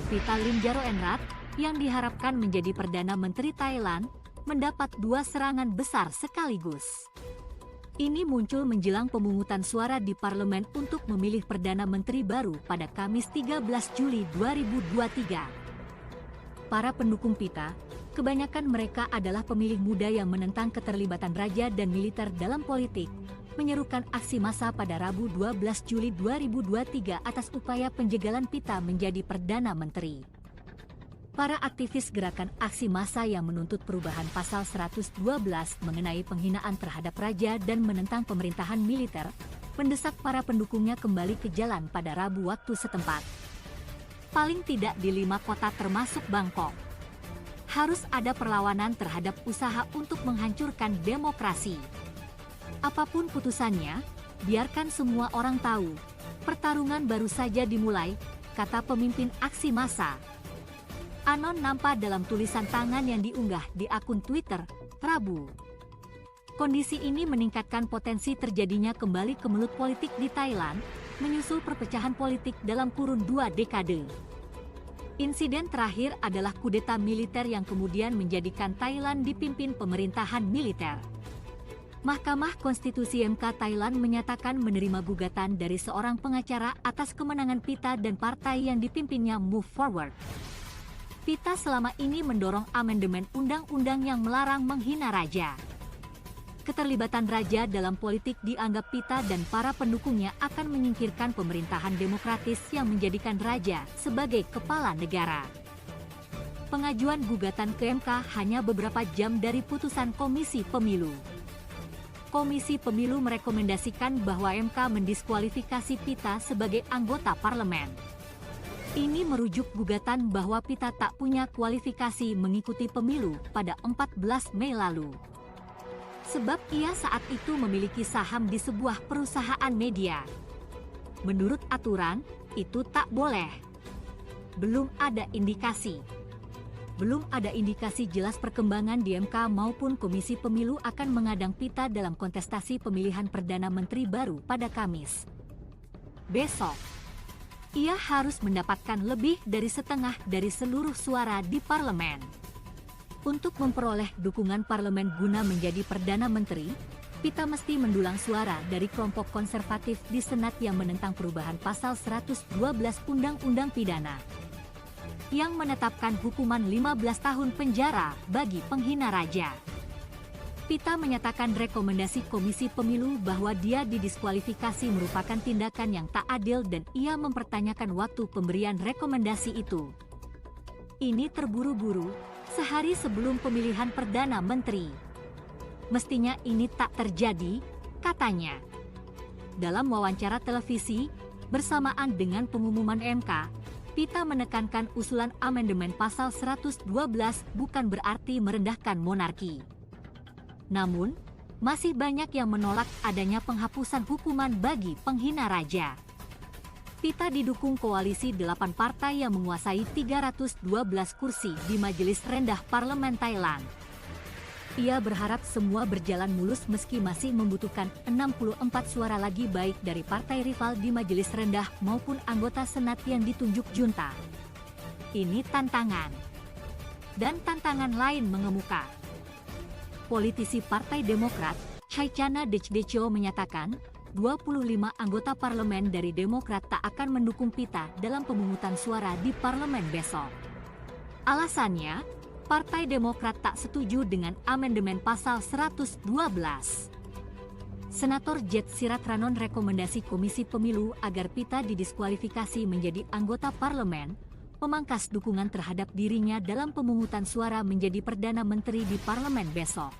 Pita Limjaroenrat, yang diharapkan menjadi Perdana Menteri Thailand, mendapat 2 serangan besar sekaligus. Ini muncul menjelang pemungutan suara di parlemen untuk memilih Perdana Menteri baru pada Kamis 13 Juli 2023. Para pendukung Pita, kebanyakan mereka adalah pemilih muda yang menentang keterlibatan raja dan militer dalam politik, menyerukan aksi massa pada Rabu 12 Juli 2023 atas upaya penjagalan Pita menjadi Perdana Menteri. Para aktivis gerakan aksi massa yang menuntut perubahan pasal 112 mengenai penghinaan terhadap raja dan menentang pemerintahan militer, mendesak para pendukungnya kembali ke jalan pada Rabu waktu setempat. Paling tidak di 5 kota termasuk Bangkok. Harus ada perlawanan terhadap usaha untuk menghancurkan demokrasi. Apapun putusannya, biarkan semua orang tahu, pertarungan baru saja dimulai, kata pemimpin aksi massa. Anon nampak dalam tulisan tangan yang diunggah di akun Twitter, Rabu. Kondisi ini meningkatkan potensi terjadinya kembali kemelut politik di Thailand, menyusul perpecahan politik dalam kurun 2 dekade. Insiden terakhir adalah kudeta militer yang kemudian menjadikan Thailand dipimpin pemerintahan militer. Mahkamah Konstitusi MK Thailand menyatakan menerima gugatan dari seorang pengacara atas kemenangan Pita dan partai yang dipimpinnya Move Forward. Pita selama ini mendorong amandemen undang-undang yang melarang menghina raja. Keterlibatan raja dalam politik dianggap Pita dan para pendukungnya akan menyingkirkan pemerintahan demokratis yang menjadikan raja sebagai kepala negara. Pengajuan gugatan ke MK hanya beberapa jam dari putusan Komisi Pemilu. Komisi Pemilu merekomendasikan bahwa MK mendiskualifikasi Pita sebagai anggota parlemen. Ini merujuk gugatan bahwa Pita tak punya kualifikasi mengikuti pemilu pada 14 Mei lalu. Sebab ia saat itu memiliki saham di sebuah perusahaan media. Menurut aturan, itu tak boleh. Belum ada indikasi jelas perkembangan di MK maupun Komisi Pemilu akan mengadang Pita dalam kontestasi pemilihan Perdana Menteri baru pada Kamis besok. Ia harus mendapatkan lebih dari setengah dari seluruh suara di parlemen. Untuk memperoleh dukungan parlemen guna menjadi Perdana Menteri, Pita mesti mendulang suara dari kelompok konservatif di Senat yang menentang perubahan pasal 112 Undang-Undang Pidana, yang menetapkan hukuman 15 tahun penjara bagi penghina raja. Pita menyatakan rekomendasi Komisi Pemilu bahwa dia didiskualifikasi merupakan tindakan yang tak adil dan ia mempertanyakan waktu pemberian rekomendasi itu. Ini terburu-buru, sehari sebelum pemilihan Perdana Menteri. Mestinya ini tak terjadi, katanya. Dalam wawancara televisi, bersamaan dengan pengumuman MK, Pita menekankan usulan amandemen pasal 112 bukan berarti merendahkan monarki. Namun, masih banyak yang menolak adanya penghapusan hukuman bagi penghina raja. Pita didukung koalisi 8 partai yang menguasai 312 kursi di Majelis Rendah Parlemen Thailand. Ia berharap semua berjalan mulus meski masih membutuhkan 64 suara lagi baik dari partai rival di Majelis Rendah maupun anggota Senat yang ditunjuk junta. Ini tantangan. Dan tantangan lain mengemuka. Politisi Partai Demokrat, Chaichana Decdecho menyatakan, 25 anggota parlemen dari Demokrat tak akan mendukung Pita dalam pemungutan suara di parlemen besok. Alasannya, Partai Demokrat tak setuju dengan amandemen pasal 112. Senator Jet Siratranon rekomendasi Komisi Pemilu agar Pita didiskualifikasi menjadi anggota parlemen, memangkas dukungan terhadap dirinya dalam pemungutan suara menjadi Perdana Menteri di parlemen besok.